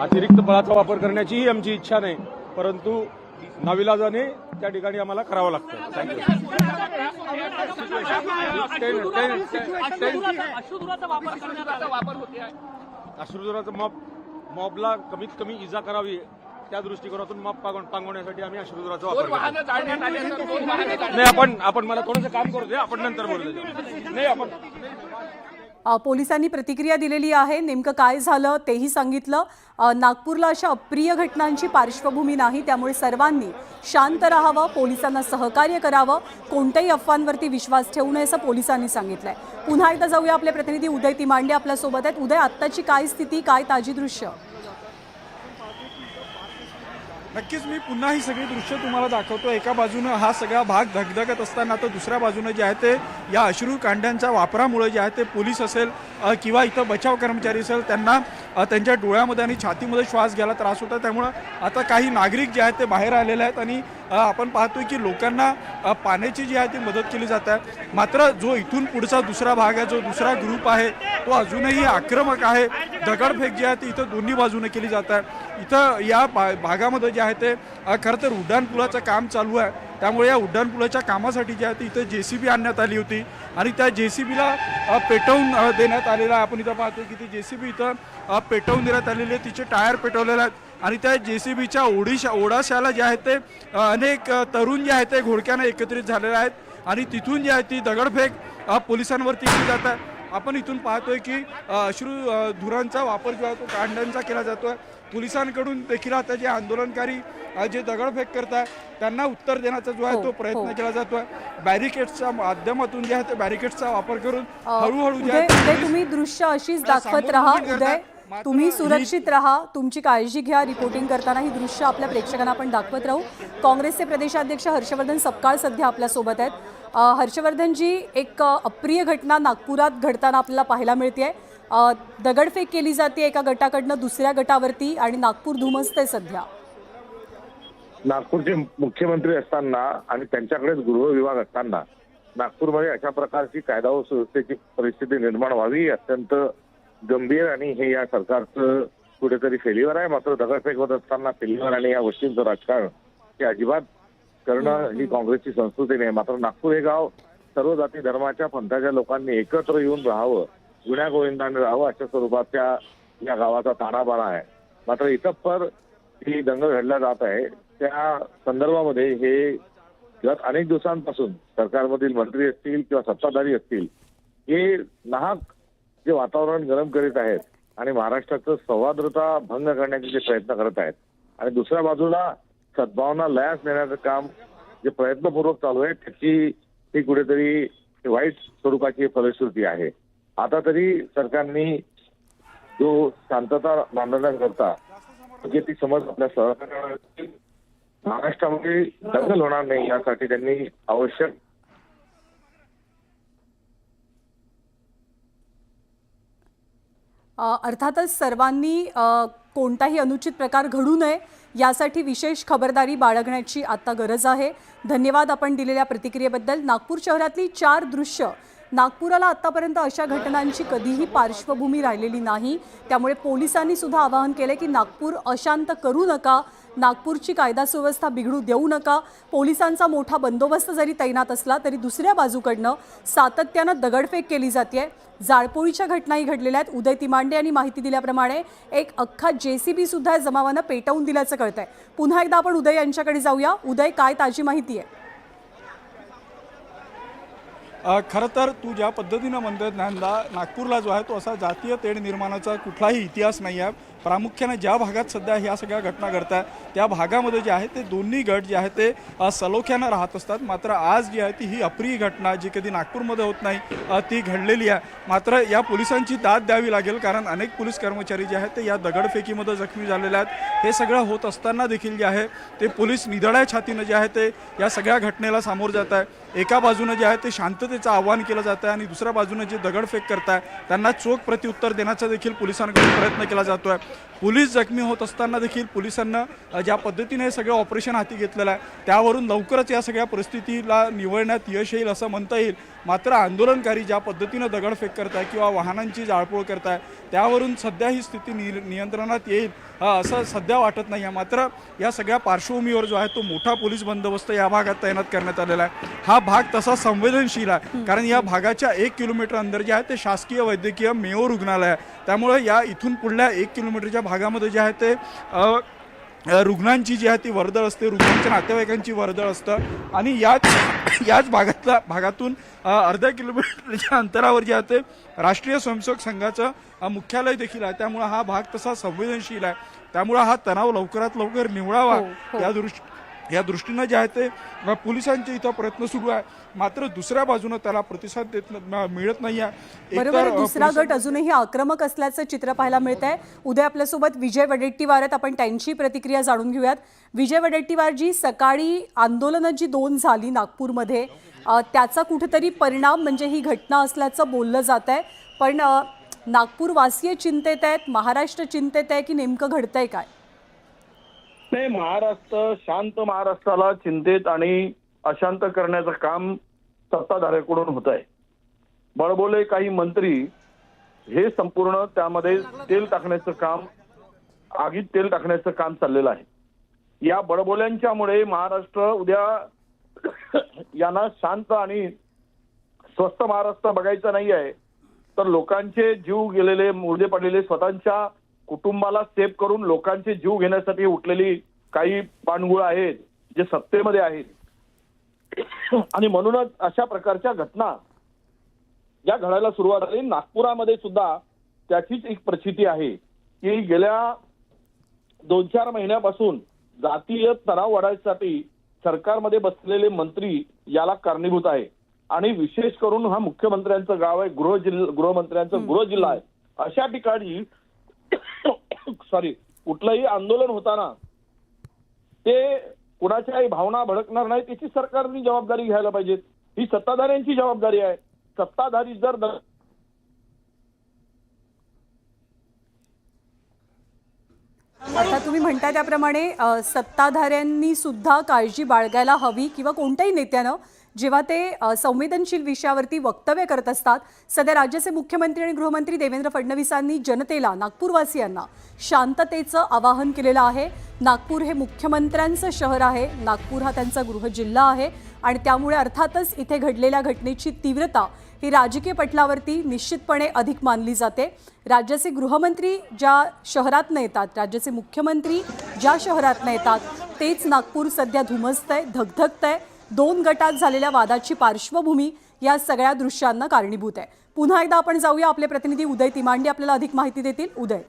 अतिरिक्त बळाचा वापर करण्याचीही आमची इच्छा नाही, परंतु नाविलाजाने त्या ठिकाणी आम्हाला करावं लागतं. अश्रुधुराचा मॉबला कमीत कमी इजा करावी त्या दृष्टिकोनातून मॉब पांगवण्यासाठी आम्ही अश्रुधुराचा वापर करतो. नाही, आपण मला थोडंसं काम करू दे, आपण नंतर बोलू. नाही, आपण पोलिसांनी प्रतिक्रिया दिलेली आहे. नेमकं काय झालं तेही सांगितलं. नागपूरला अशा अप्रिय घटनांची पार्श्वभूमी नाही, त्यामुळे सर्वांनी शांत राहावं, पोलिसांना सहकार्य करावं, कोणत्याही अफवांवरती विश्वास ठेवू नये असं पोलिसांनी सांगितलंय. पुन्हा एकदा जाऊया, आपले प्रतिनिधी उदय तिमांडे आपल्या सोबत आहेत. उदय, आत्ताची काय स्थिती, काय ताजी दृश्य? नक्कीच मी पुन्हा ही सगळी दृश्य तुम्हाला दाखवतो. एका बाजूनं हा सगळा भाग धगधगत असताना तर दुसऱ्या बाजूनं जे आहे ते या अश्रू कांड्यांच्या वापरामुळे जे आहे ते पोलीस असेल किंवा इथं बचाव कर्मचारी असेल त्यांना त्यांच्या डोळ्यामध्ये आणि छातीमध्ये श्वास घ्यायला त्रास होता. त्यामुळं आता काही नागरिक जे आहेत ते बाहेर आलेले आहेत आणि आपण पाहतोय की लोकांना पाण्याची जी आहे ती मदत केली जात आहे. मात्र जो इथून पुढचा दुसरा भाग आहे, जो दुसरा ग्रुप आहे तो अजूनही आक्रमक आहे. दगडफेक जी आहे ती इथं दोन्ही बाजूने केली जात आहे. इथं या भागामध्ये जे आहे ते खरं तर उड्डाणपुलाचं काम चालू आहे. त्यामुळे या उड्डाणपुलाच्या कामासाठी जे आहे ते इथं JCB आणण्यात आली होती आणि त्या JCBला पेटवून देण्यात आलेला आहे. आपण इथं पाहतो की ती JCB इथं पेटवून देण्यात आलेली आहे. तिचे टायर पेटवलेले आहेत आणि त्या JCBच्या ओढाशाला जे आहे ते अनेक तरुण जे आहेत ते घोडक्यानं एकत्रित झालेले आहेत आणि तिथून जे आहे ती दगडफेक पोलिसांवरती केली जात आहे. आपण इथून पाहतोय की धुरांचा वापर जो आहे तो कांड्यांचा केला जातोय. पोलिसांकडून देखील आता जे आंदोलनकारी जे दगडफेक करतात त्यांना उत्तर देण्याचा जो आहे तो प्रयत्न केला जातोय. बॅरिकेड्सच्या माध्यमातून जे आहे ते बॅरिकेड्सचा वापर करून हळूहळू जे आहे तुम्ही दृश्य अशीच दाखवत राहा. उदय, तुम्ही सुरक्षित राहा, तुमची काळजी घ्या. रिपोर्टिंग करताना ही दृश्य आपल्या प्रेक्षकांना आपण दाखवत राहू. काँग्रेसचे प्रदेशाध्यक्ष हर्षवर्धन सपकाळ सध्या आपल्या सोबत आहेत. हर्षवर्धनजी, एक अप्रिय घटना नागपुरात घडताना आपल्याला पाहायला मिळते. दगडफेक केली जाते एका गटाकडनं दुसऱ्या गटावरती आणि नागपूर धुमसते सध्या. नागपूरचे मुख्यमंत्री असताना आणि त्यांच्याकडेच गृह विभाग असताना नागपूरमध्ये अशा प्रकारची कायदा व सुव्यवस्थेची परिस्थिती निर्माण व्हावी अत्यंत गंभीर आणि हे या सरकारचं कुठेतरी फेल्युअर आहे. मात्र दगडफेक होत असताना फेल्युअर आणि या गोष्टींचं राजकारण हे अजिबात करणं ही काँग्रेसची संस्कृती नाही. मात्र नागपूर हे गाव सर्व जाती धर्माच्या पंथाच्या लोकांनी एकत्र येऊन राहावं, गुण्यागोविंदाने राहावं अशा स्वरूपाच्या या गावाचा ताणाबाणा आहे. मात्र इतपर ही दंगल घडला जात आहे त्या संदर्भामध्ये हे गत अनेक दिवसांपासून सरकारमधील मंत्री असतील किंवा सत्ताधारी असतील हे नाहक जे वातावरण गरम करीत आहेत आणि महाराष्ट्राचं सौहार्दता भंग करण्याचे जे प्रयत्न करत आहेत आणि दुसऱ्या बाजूला सद्भावना लयास नेण्याचं काम जे प्रयत्नपूर्वक चालू आहे त्याची ही कुठेतरी वाईट स्वरूपाची फलश्रुती आहे. आता तरी सरकारने जो शांतता बांधण्याकरता म्हणजे ती समज आपल्या सहकार्याने महाराष्ट्रामध्ये दंगल होणार नाही यासाठी त्यांनी आवश्यक अर्थातच सर्वांनी कोणताही अनुचित प्रकार घडू नये यासाठी विशेष खबरदारी बाळगण्याची आता गरज आहे. धन्यवाद आपण दिलेल्या प्रतिक्रियेबद्दल. नागपूर शहरातली 4 दृश्य. नागपुराला आतापर्यंत अशा घटनांची कधीही पार्श्वभूमी राहिलेली नाही, त्यामुळे पोलिसांनी सुद्धा आवाहन केले की नागपूर अशांत करू नका, नागपूरची कायदा सुव्यवस्था बिघडू देऊ नका. पोलिसांचा मोठा बंदोबस्त जरी तैनात असला तरी दुसऱ्या बाजूकडनं सातत्यानं दगडफेक केली जाते. जाळपोळीच्या घटनाही घडलेल्या आहेत. उदय तिमांडे यांनी माहिती दिल्याप्रमाणे एक अख्खा JCB सुद्धा जमावानं पेटवून दिल्याचं कळतंय. पुन्हा एकदा आपण उदय यांच्याकडे जाऊया. उदय, काय ताजी माहिती आहे? खरं तर तू ज्या पद्धतीनं म्हणतोय नागपूरला जो आहे तो असा जातीय तेढ निर्माणाचा कुठलाही इतिहास नाही आहे. प्रामुख्याने ज्या भागात सध्या ह्या सगळ्या घटना घडतात त्या भागामध्ये जे आहे ते दोन्ही गट जे आहे ते सलोख्यानं राहत असतात. मात्र आज जी आहे ती ही अप्रिय घटना जी कधी नागपूरमध्ये होत नाही ती घडलेली आहे. मात्र या पोलिसांची दाद द्यावी लागेल, कारण अनेक पोलीस कर्मचारी जे आहेत ते या दगडफेकीमध्ये जखमी झालेले आहेत. हे सगळं होत असताना देखील जे आहे ते पोलीस निधड्या छातीनं जे आहे ते या सगळ्या घटनेला सामोरं जात आहे. एका बाजूनं जे आहे ते शांततेचं आव्हान केलं जातं आणि दुसऱ्या बाजूनं जे दगडफेक करताय त्यांना चोख प्रत्युत्तर देण्याचा देखील पोलिसांकडून प्रयत्न केला जातोय. पोलीस जखमी होत असताना देखील पोलिसांना ज्या पद्धतीने हे सगळं ऑपरेशन हाती घेतलेलं आहे त्यावरून लवकरच या सगळ्या परिस्थितीला निवळण्यात यश येईल असं म्हणता येईल. मात्र आंदोलनकारी ज्या पद्धतीनं दगडफेक करताय किंवा वाहनांची जाळपोळ करताय त्यावरून सध्या ही स्थिती नियंत्रणात येईल असं सध्या वाटत नाही आहे. मात्र या सगळ्या पार्श्वभूमीवर जो आहे तो मोठा पोलीस बंदोबस्त या भागात तैनात करण्यात आलेला आहे. हा भाग तसा संवेदनशील आहे, कारण या भागाच्या 1 किलोमीटर अंदर जे आहे ते शासकीय वैद्यकीय मेयो रुग्णालय आहे. त्यामुळे या इथून पुढल्या 1 किलोमीटरच्या भागामध्ये जे आहे ते रुग्णांची जी आहे ती वर्दळ असते, रुग्णांच्या नातेवाईकांची वर्दळ असतं. आणि याच भागातून अर्ध्या किलोमीटरच्या अंतरावर जे आहे ते राष्ट्रीय स्वयंसेवक संघाचं मुख्यालय देखील आहे. त्यामुळे हा भाग तसा संवेदनशील आहे. त्यामुळे हा तणाव लवकरात लवकर निवळावा या दृष्टीनं जे आहे ते पोलिसांचे इथं प्रयत्न सुरू आहे. मात्र दुसऱ्या बाजूनं त्याला प्रतिसाद मिळत नाही आहे. बरोबर, दुसरा गट अजूनही आक्रमक असल्याचं चित्र पाहायला मिळत आहे. उद्या आपल्यासोबत विजय वडेट्टीवार आहेत, आपण त्यांची प्रतिक्रिया जाणून घेऊयात. विजय वडेट्टीवार जी, सकाळी आंदोलनं जी 2 झाली नागपूरमध्ये, त्याचा कुठेतरी परिणाम म्हणजे ही घटना असल्याचं बोललं जात आहे. पण नागपूरवासीय चिंतेत आहेत, महाराष्ट्र चिंतेत आहे की नेमकं घडतंय काय? नाही, महाराष्ट्र शांत महाराष्ट्राला चिंतेत आणि अशांत करण्याचं काम सत्ताधाऱ्याकडून होत आहे. बळबोले काही मंत्री हे संपूर्ण त्यामध्ये तेल टाकण्याचं काम, आगीत तेल टाकण्याचं काम चाललेलं आहे. या बळबोल्यांच्यामुळे महाराष्ट्र उद्या यांना शांत आणि स्वस्थ महाराष्ट्र बघायचा नाही आहे, तर लोकांचे जीव गेलेले, मुर्दे पडलेले, स्वतःच्या कुटुंबाला सेव्ह करून लोकांचे जीव घेण्यासाठी उठलेली काही पाणगुळ आहेत जे सत्तेमध्ये आहेत. आणि म्हणूनच अशा प्रकारच्या घटना ज्या घडायला सुरुवात झाली. नागपुरामध्ये सुद्धा त्याचीच एक प्रचिती आहे की गेल्या 2-4 महिन्यापासून जातीय तणाव वाढवण्यासाठी सरकारमध्ये बसलेले मंत्री याला कारणीभूत आहे. आणि विशेष करून हा मुख्यमंत्र्यांचं गाव आहे, गृहमंत्र्यांचं गृहजिल्हा आहे. अशा ठिकाणी कुठलंही आंदोलन होताना ते कुणाच्याही भावना भडकणार नाही, त्याची सरकारने जबाबदारी घ्यायला पाहिजे. ही सत्ताधाऱ्यांची जबाबदारी आहे. सत्ताधारी जर आता तुम्ही म्हणताय त्याप्रमाणे सत्ताधाऱ्यांनी सुद्धा काळजी बाळगायला हवी, किंवा कोणत्याही नेत्यानं जेव्हा ते संवेदनशील विषयावरती वक्तव्य करत असतात. सध्या राज्याचे मुख्यमंत्री आणि गृहमंत्री देवेंद्र फडणवीसांनी जनतेला, नागपूरवासियांना शांततेचं आवाहन केलेलं आहे. नागपूर हे मुख्यमंत्र्यांचं शहर आहे, नागपूर हा त्यांचा गृहजिल्हा आहे आणि त्यामुळे अर्थातच इथे घडलेल्या घटनेची तीव्रता ही राजकीय पटलावरती निश्चितपणे अधिक मानली जाते. राज्याचे गृहमंत्री ज्या शहरातनं येतात, राज्याचे मुख्यमंत्री ज्या शहरातनं येतात, तेच नागपूर सध्या धुमसतंय, धगधगतंय. 2 गटात झालेल्या वादाची पार्श्वभूमी या सगळ्या दृश्यांना कारणीभूत आहे. पुन्हा एकदा आपण जाऊया, आपले प्रतिनिधी उदय तिमांडे आपल्याला अधिक माहिती देतील. उदय.